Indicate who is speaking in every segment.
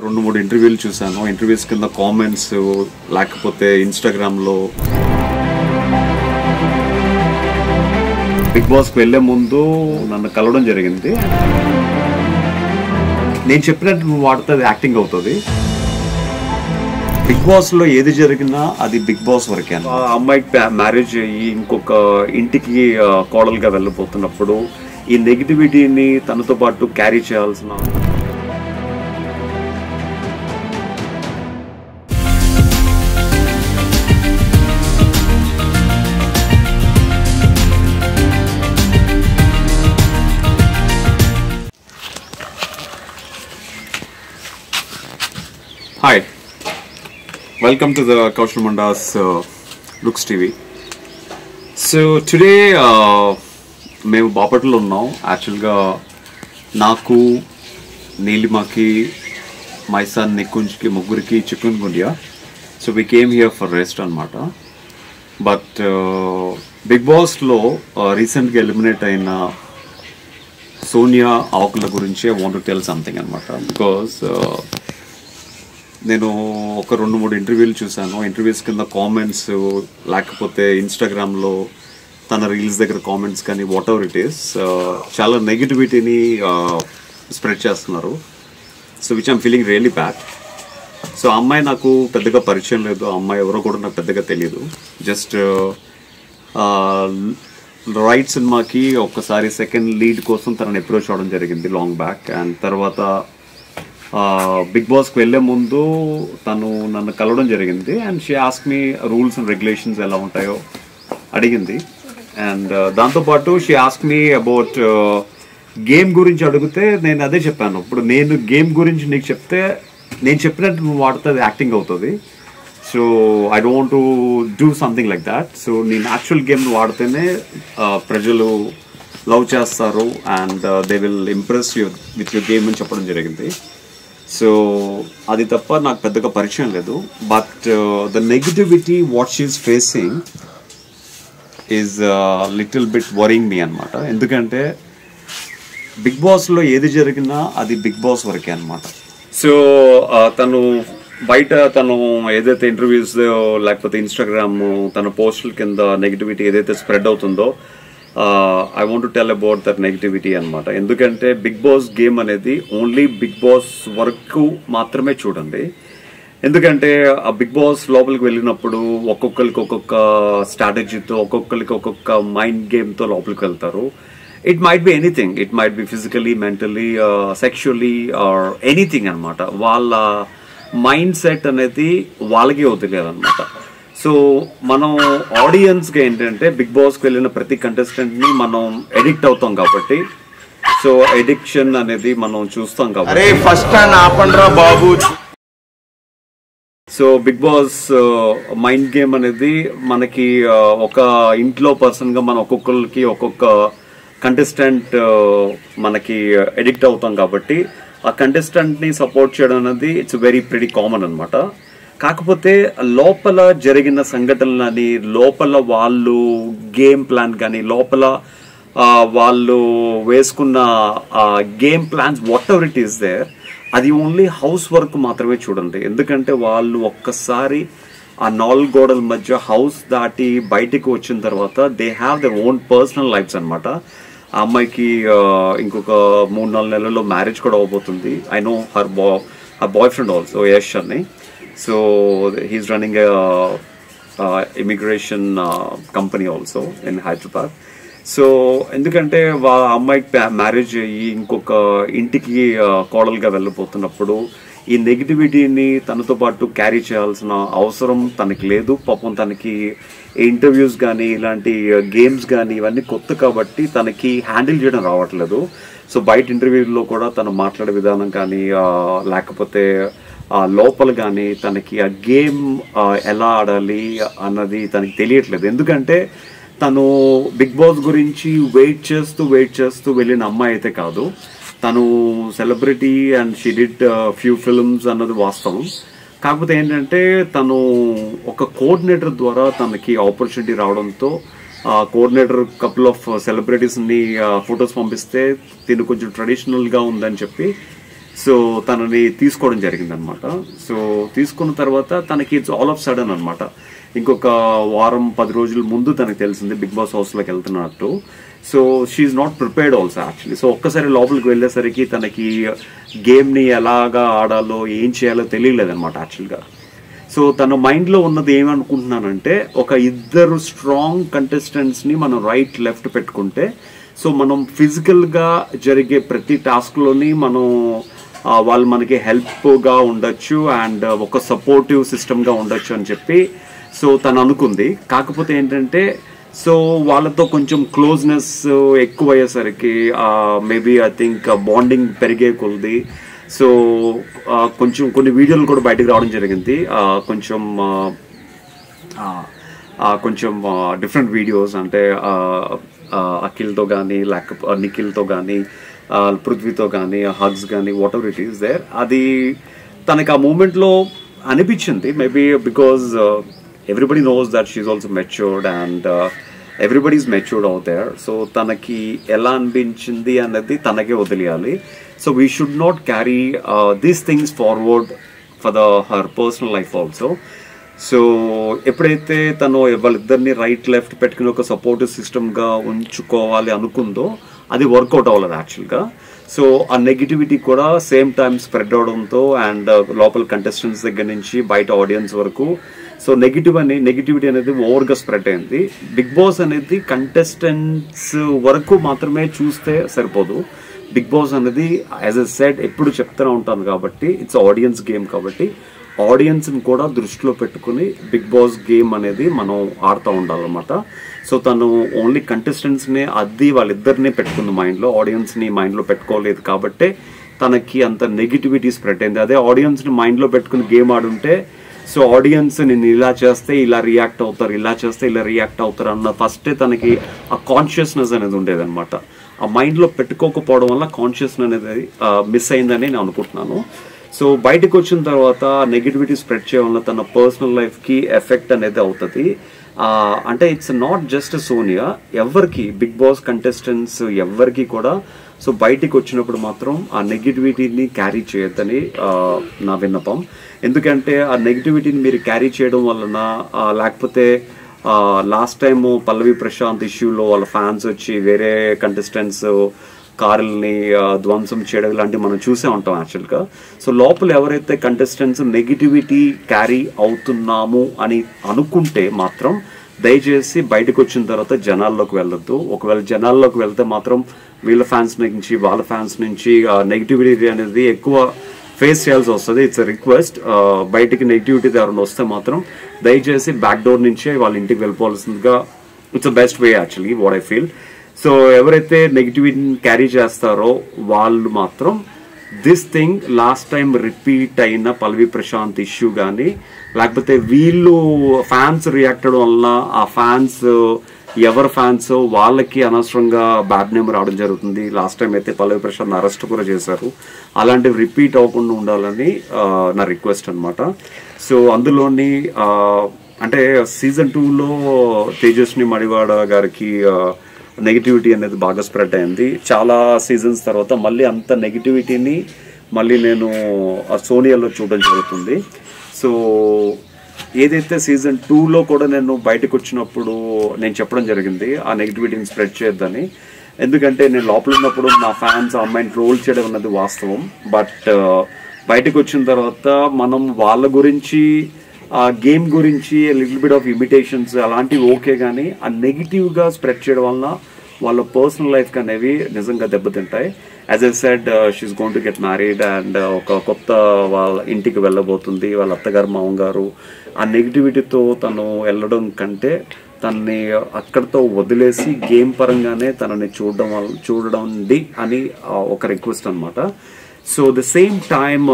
Speaker 1: రెండు మూడు ఇంటర్వ్యూలు చూసాను. ఇంటర్వ్యూస్ కింద కామెంట్స్ లేకపోతే ఇన్స్టాగ్రామ్లో బిగ్ బాస్కి వెళ్ళే ముందు నన్ను కలవడం జరిగింది. నేను చెప్పినట్టు నువ్వు వాడితే అది యాక్టింగ్ అవుతుంది. బిగ్ బాస్లో ఏది జరిగినా అది బిగ్ బాస్ వరకే. ఆ అమ్మాయికి మ్యారేజ్ అయ్యి ఇంకొక ఇంటికి కోడలుగా వెళ్ళిపోతున్నప్పుడు ఈ నెగిటివిటీని తనతో పాటు క్యారీ చేయాల్సిన Hi, welcome to the Kaushal Manda's Looks TV. So today మేము బాపట్లలో ఉన్నాం. యాక్చువల్గా నాకు, నీలిమకి, మైసాన్, నికుంజ్కి ముగ్గురికి చికెన్ గుండియా. So we came here for rest అనమాట. బట్ బిగ్ బాస్లో రీసెంట్గా ఎలిమినేట్ అయిన సోనియా ఆకుల గురించి I want to tell something అనమాట. బికాజ్ నేను ఒక రెండు మూడు ఇంటర్వ్యూలు చూసాను. ఇంటర్వ్యూస్ కింద కామెంట్స్ లేకపోతే ఇన్స్టాగ్రామ్లో తన రీల్స్ దగ్గర కామెంట్స్ కానీ వాట్ ఎవర్ ఇట్ ఈస్ చాలా నెగిటివిటీని స్ప్రెడ్ చేస్తున్నారు. So which I'm feeling really bad. So ఆ అమ్మాయి నాకు పెద్దగా పరిచయం లేదు. ఆ అమ్మాయి ఎవరో కూడా నాకు పెద్దగా తెలియదు. జస్ట్ రైట్ సినిమాకి ఒక్కసారి సెకండ్ లీడ్ కోసం తనని అప్రోచ్ అవ్వడం జరిగింది లాంగ్ బ్యాక్. అండ్ తర్వాత బిగ్ బాస్కి వెళ్ళే ముందు తను నన్ను కలవడం జరిగింది. And she ask me rules and regulations ఎలా ఉంటాయో అడిగింది. అండ్ దాంతోపాటు she ask me about game గురించి అడిగితే నేను అదే చెప్పాను. ఇప్పుడు నేను గేమ్ గురించి నీకు చెప్తే నేను చెప్పినట్టు నువ్వు వాడితే అది యాక్టింగ్ అవుతుంది. So I don't to do something like that. So నేను యాక్చువల్ గేమ్ వాడితేనే ప్రజలు లవ్ చేస్తారు and they will impress you with your game అని చెప్పడం జరిగింది. సో అది తప్ప నాకు పెద్దగా పరిచయం లేదు. But the negativity what she's facing is little bit worrying me అనమాట. ఎందుకంటే బిగ్ బాస్లో ఏది జరిగినా అది బిగ్ బాస్ వరకే అనమాట. సో తను బయట తను ఏదైతే ఇంటర్వ్యూస్ లేకపోతే ఇన్స్టాగ్రామ్ తన పోస్టుల కింద నెగిటివిటీ ఏదైతే స్ప్రెడ్ అవుతుందో I want to tell about that negativity అనమాట. ఎందుకంటే బిగ్ బాస్ గేమ్ అనేది ఓన్లీ బిగ్ బాస్ వరకు మాత్రమే చూడండి. ఎందుకంటే ఆ బిగ్ బాస్ లోపలికి వెళ్ళినప్పుడు ఒక్కొక్కరికి ఒక్కొక్క స్ట్రాటజీతో, ఒక్కొక్కరికి ఒక్కొక్క మైండ్ గేమ్తో లోపలికి వెళ్తారు. It might be anything. It might be physically, mentally, sexually or anything అనమాట. వాళ్ళ మైండ్ సెట్ అనేది వాళ్ళకి వదిలేదు అనమాట. సో మనం ఆడియన్స్గా ఏంటంటే బిగ్ బాస్కి వెళ్ళిన ప్రతి కంటెస్టెంట్ని మనం ఎడిక్ట్ అవుతాం కాబట్టి, సో ఎడిక్షన్ అనేది మనం చూస్తాం కాబట్టి so Bigg Boss mind game అనేది మనకి ఒక ఇంట్లో పర్సన్గా మనం ఒక్కొక్కరికి ఒక్కొక్క కంటెస్టెంట్ మనకి ఎడిక్ట్ అవుతాం కాబట్టి ఆ కంటెస్టెంట్ని సపోర్ట్ చేయడం అనేది ఇట్స్ వెరీ ప్రిటీ కామన్ అనమాట. కాకపోతే లోపల జరిగిన సంఘటనలని, లోపల వాళ్ళు గేమ్ ప్లాన్ కానీ, లోపల వాళ్ళు వేసుకున్న game plans whatever it is there, అది ఓన్లీ హౌస్ వర్క్ మాత్రమే చూడండి. ఎందుకంటే వాళ్ళు ఒక్కసారి ఆ 4 గోడల మధ్య హౌస్ దాటి బయటికి వచ్చిన తర్వాత they have their own personal lives అనమాట. ఆ అమ్మాయికి ఇంకొక 3-4 నెలల్లో మ్యారేజ్ కూడా అవబోతుంది. I know her boyfriend also, Yash అని. So he's running a immigration company also in Hyderabad. So ఎందుకంటే అమ్మాయికి మ్యారేజ్ అయ్యి ఇంకొక ఇంటికి కోడలుగా వెళ్ళిపోతున్నప్పుడు ఈ నెగిటివిటీని తనతో పాటు క్యారీ చేయాల్సిన అవసరం తనకి లేదు. పాపం తనకి ఇంటర్వ్యూస్ కానీ ఇలాంటి గేమ్స్ కానీ ఇవన్నీ కొత్త కాబట్టి తనకి హ్యాండిల్ చేయడం రావట్లేదు. సో బయట ఇంటర్వ్యూలో కూడా తను మాట్లాడే విధానం కానీ లేకపోతే లోపల కానీ తనకి ఆ గేమ్ ఎలా ఆడాలి అన్నది తనకి తెలియట్లేదు. ఎందుకంటే తను బిగ్ బాస్ గురించి వెయిట్ చేస్తూ వెళ్ళిన అమ్మాయి అయితే కాదు. తను celebrity and she did few films అన్నది వాస్తవం. కాకపోతే ఏంటంటే తను ఒక కోఆర్డినేటర్ ద్వారా తనకి ఆపర్చునిటీ రావడంతో కోఆర్డినేటర్ కపుల్ ఆఫ్ సెలబ్రిటీస్ని ఫొటోస్ పంపిస్తే తిను కొంచెం ట్రెడిషనల్గా ఉందని చెప్పి సో తనని తీసుకోవడం జరిగింది అనమాట. సో తీసుకున్న తర్వాత తనకి ఇట్స్ ఆల్ ఆఫ్ సడన్ అనమాట. ఇంకొక వారం 10 రోజుల ముందు తనకు తెలిసింది బిగ్ బాస్ హౌస్లోకి వెళ్తున్నట్టు. So she's not prepared also actually. So ఒక్కసారి లోపలికి వెళ్ళేసరికి తనకి గేమ్ని ఎలాగా ఆడాలో ఏం చేయాలో తెలియలేదన్నమాట యాక్చువల్గా. సో తన మైండ్లో ఉన్నది ఏమనుకుంటున్నానంటే, ఒక 2 స్ట్రాంగ్ కంటెస్టెంట్స్ని మనం రైట్ లెఫ్ట్ పెట్టుకుంటే సో మనం ఫిజికల్గా జరిగే ప్రతి టాస్క్లోని మనం వాళ్ళు మనకి హెల్ప్గా ఉండొచ్చు అండ్ ఒక సపోర్టివ్ సిస్టమ్గా ఉండొచ్చు అని చెప్పి సో తను అనుకుంది. కాకపోతే ఏంటంటే సో వాళ్ళతో కొంచెం క్లోజ్నెస్ ఎక్కువ అయ్యేసరికి మేబీ ఐ థింక్ బాండింగ్ పెరిగే కొలది సో కొంచెం కొన్ని వీడియోలు కూడా బయటకు రావడం జరిగింది. కొంచెం డిఫరెంట్ వీడియోస్ అంటే అఖిల్తో కానీ లేకపోతే నిఖిల్తో కానీ పృథ్వీతో కానీ హగ్స్ కానీ whatever it is there. అది తనకి ఆ మూమెంట్లో అనిపించింది. Maybe because everybody knows that she's also matured and everybody is matured out there. So తనకి ఎలా అనిపించింది అనేది తనకే వదిలేయాలి. So we should not carry these things forward for her personal life also. So ఎప్పుడైతే తను వాళ్ళిద్దరిని రైట్ లెఫ్ట్ పెట్టుకుని ఒక సపోర్టివ్ సిస్టమ్గా ఉంచుకోవాలి అనుకుందో అది వర్కౌట్ అవ్వలేదు యాక్చువల్గా. సో ఆ నెగిటివిటీ కూడా సేమ్ టైం స్ప్రెడ్ అవడంతో అండ్ లోపల కంటెస్టెంట్స్ దగ్గర నుంచి బయట ఆడియన్స్ వరకు సో నెగిటివిటీ అనేది ఓవర్గా స్ప్రెడ్ అయింది. బిగ్ బాస్ అనేది కంటెస్టెంట్స్ వరకు మాత్రమే చూస్తే సరిపోదు. బిగ్ బాస్ అనేది యాజ్ ఎ సెడ్ ఎప్పుడు చెప్తూనే ఉంటాను కాబట్టి ఇట్స్ ఆడియన్స్ గేమ్ కాబట్టి ఆడియన్స్ని కూడా దృష్టిలో పెట్టుకుని బిగ్ బాస్ గేమ్ అనేది మనం ఆడుతూ ఉండాలన్నమాట. సో తను ఓన్లీ కంటెస్టెంట్స్ని వాళ్ళిద్దరినే పెట్టుకుంది మైండ్లో, ఆడియన్స్ని మైండ్లో పెట్టుకోలేదు కాబట్టి తనకి అంత నెగిటివిటీ స్ప్రెడ్ అయింది. అదే ఆడియన్స్ని మైండ్లో పెట్టుకుని గేమ్ ఆడుంటే సో ఆడియన్స్ నేను ఇలా చేస్తే ఇలా రియాక్ట్ అవుతారు, ఇలా చేస్తే ఇలా రియాక్ట్ అవుతారు అన్న ఫస్టే తనకి ఆ కాన్షియస్నెస్ అనేది ఉండేదన్నమాట. ఆ మైండ్లో పెట్టుకోకపోవడం వల్ల కాన్షియస్నెస్ అనేది మిస్ అయిందని నేను అనుకుంటున్నాను. సో బయటకు వచ్చిన తర్వాత నెగిటివిటీ స్ప్రెడ్ చేయడం వల్ల తన పర్సనల్ లైఫ్కి ఎఫెక్ట్ అనేది అవుతుంది. అంటే ఇట్స్ నాట్ జస్ట్ సోనియా, ఎవరికి బిగ్ బాస్ కంటెస్టెంట్స్ ఎవరికి కూడా సో బయటికి వచ్చినప్పుడు మాత్రం ఆ నెగిటివిటీని క్యారీ చేయొద్దని నా విన్నపం. ఎందుకంటే ఆ నెగిటివిటీని మీరు క్యారీ చేయడం వలన లేకపోతే లాస్ట్ టైం పల్లవి ప్రశాంత్ ఇష్యూలో వాళ్ళ ఫ్యాన్స్ వచ్చి వేరే కంటెస్టెంట్స్ కారుల్ని ధ్వంసం చేయడం లాంటివి మనం చూసే ఉంటాం యాక్చువల్గా. సో లోపల ఎవరైతే కంటెస్టెంట్స్ నెగిటివిటీ క్యారీ అవుతున్నాము అని అనుకుంటే మాత్రం దయచేసి బయటకు వచ్చిన తర్వాత జనాల్లోకి వెళ్ళొద్దు. ఒకవేళ జనాల్లోకి వెళ్తే మాత్రం వీళ్ళ ఫ్యాన్స్ నుంచి వాళ్ళ ఫ్యాన్స్ నుంచి నెగిటివిటీ అనేది ఎక్కువ ఫేస్ చేయాల్సి వస్తుంది. It's request. బయటికి నెగిటివిటీ ఎవరైనా వస్తే మాత్రం దయచేసి బ్యాక్ డోర్ నుంచే వాళ్ళ ఇంటికి వెళ్ళిపోవాల్సిందిగా it's best way actually what I feel. So ఎవరైతే నెగిటివిటీని క్యారీ చేస్తారో వాళ్ళు మాత్రం this thing last time repeat అయిన పల్లవి ప్రశాంత్ ఇష్యూ కానీ లేకపోతే వీళ్ళు ఫ్యాన్స్ రియాక్ట్ అవడం వల్ల ఆ ఫ్యాన్స్ ఎవరి ఫ్యాన్స్ వాళ్ళకి అనవసరంగా బ్యాడ్ నేమ్ రావడం జరుగుతుంది. లాస్ట్ టైం అయితే పల్లవి ప్రశాంత్ అరెస్ట్ కూడా చేశారు. అలాంటివి రిపీట్ అవ్వకుండా ఉండాలని నా రిక్వెస్ట్ అనమాట. సో అందులోని అంటే సీజన్ 2లో తేజస్వి మడివాడ గారికి నెగిటివిటీ అనేది బాగా స్ప్రెడ్ అయింది. చాలా సీజన్స్ తర్వాత మళ్ళీ అంత నెగిటివిటీని మళ్ళీ నేను సోనియాలో చూడడం జరుగుతుంది. సో ఏదైతే సీజన్ 2లో కూడా నేను బయటకు వచ్చినప్పుడు నేను చెప్పడం జరిగింది ఆ నెగిటివిటీని స్ప్రెడ్ చేయొద్దని. ఎందుకంటే నేను లోపల ఉన్నప్పుడు నా ఫ్యాన్స్ ఆ అమ్మాయిని ట్రోల్ చేయడం అన్నది వాస్తవం. బట్ బయటకు వచ్చిన తర్వాత మనం వాళ్ళ గురించి ఆ గేమ్ గురించి లిటిల్ బిట్ ఆఫ్ ఇమిటేషన్స్ అలాంటివి ఓకే, కానీ ఆ నెగిటివ్గా స్ప్రెడ్ చేయడం వలన వాళ్ళ పర్సనల్ లైఫ్కి అనేవి నిజంగా దెబ్బతింటాయి. As I said she's going to get married and ఒక కొత్త వాళ్ళ ఇంటికి వెళ్ళబోతుంది. వాళ్ళ అత్తగారు మామగారు ఆ నెగిటివిటీతో తను వెళ్ళడం కంటే తనని అక్కడితో వదిలేసి గేమ్ పరంగానే తనని చూడండి అని ఒక రిక్వెస్ట్ అనమాట. సో ద సేమ్ టైమ్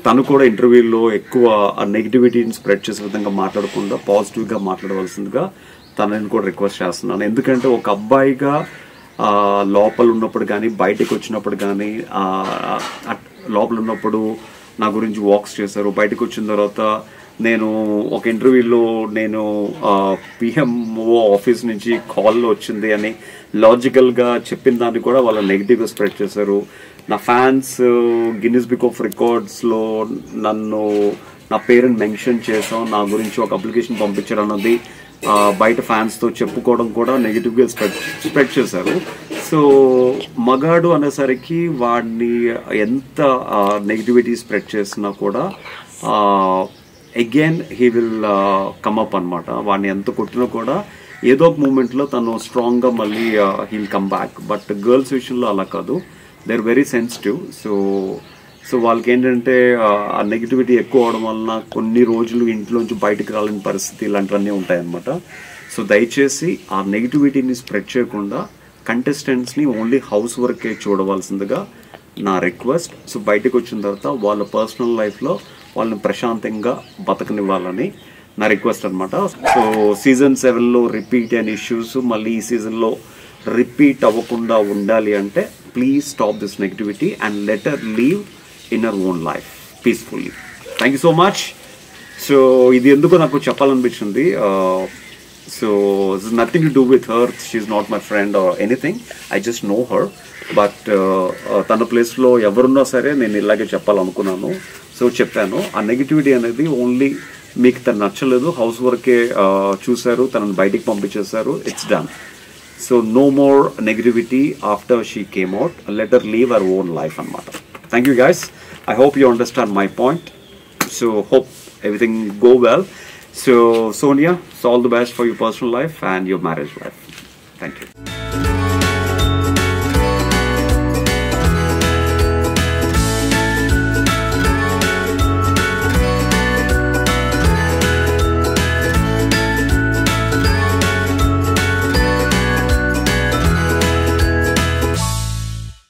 Speaker 1: తను కూడా ఇంటర్వ్యూలో ఎక్కువ ఆ నెగిటివిటీని స్ప్రెడ్ చేసే విధంగా మాట్లాడకుండా పాజిటివ్గా మాట్లాడవలసిందిగా తనని కూడా రిక్వెస్ట్ చేస్తున్నాను. ఎందుకంటే ఒక అబ్బాయిగా లోపల ఉన్నప్పుడు కానీ బయటకు వచ్చినప్పుడు కానీ లోపల ఉన్నప్పుడు నా గురించి వాక్స్ చేశారు. బయటకు వచ్చిన తర్వాత నేను ఒక ఇంటర్వ్యూలో నేను పిఎంఓ ఆఫీస్ నుంచి కాల్ వచ్చింది అని లాజికల్గా చెప్పిన దాన్ని కూడా వాళ్ళ నెగిటివ్గా స్ప్రెడ్ చేశారు. నా ఫ్యాన్స్ గిన్నిస్ బుక్ ఆఫ్ రికార్డ్స్లో నన్ను నా పేరుని మెన్షన్ చేసాం, నా గురించి ఒక అప్లికేషన్ పంపించడం అన్నది బయట ఫ్యాన్స్తో చెప్పుకోవడం కూడా నెగిటివ్గా స్ప్రెడ్ చేశారు. సో మగాడు అనేసరికి వాడిని ఎంత నెగిటివిటీ స్ప్రెడ్ చేసినా కూడా again he will come up అనమాట. వాడిని ఎంత కొట్టినా కూడా ఏదో ఒక మూమెంట్లో తను స్ట్రాంగ్గా మళ్ళీ heal come back. But girls విషయంలో అలా కాదు, they are very sensitive. So వాళ్ళకి ఏంటంటే ఆ నెగిటివిటీ ఎక్కువ అవడం వలన కొన్ని రోజులు ఇంట్లోంచి బయటకు రాలేని పరిస్థితి ఇలాంటివన్నీ ఉంటాయన్నమాట. సో దయచేసి ఆ నెగిటివిటీని స్ప్రెడ్ చేయకుండా కంటెస్టెంట్స్ని ఓన్లీ హౌస్ వర్కే చూడవలసిందిగా నా రిక్వెస్ట్. సో బయటకు వచ్చిన తర్వాత వాళ్ళ పర్సనల్ లైఫ్లో వాళ్ళని ప్రశాంతంగా బతకనివ్వాలని నా రిక్వెస్ట్ అనమాట. సో సీజన్ 7లో రిపీట్ అయిన ఇష్యూస్ మళ్ళీ ఈ సీజన్లో రిపీట్ అవ్వకుండా ఉండాలి అంటే please stop this negativity and let her live in her own life peacefully. Thank you so much. So ఇది ఎందుకో నాకు చెప్పాలనిపించింది. So it's nothing to do with her, she's not my friend or anything, I just know her. But తన ప్లేస్లో ఎవరున్నా సరే నేను ఇలాగే చెప్పాలనుకున్నాను. సో చెప్పాను. ఆ నెగిటివిటీ అనేది ఓన్లీ మీకు తను నచ్చలేదు, హౌస్ వర్కే చూశారు, తనని బయటికి పంపించేశారు, it's done. So no more negativity after she came out, let her leave her own life అనమాట. Thank you guys. I hope you understand my point. So hope everything go well. So Sonia, so all the best for your personal life and your marriage life. Thank you.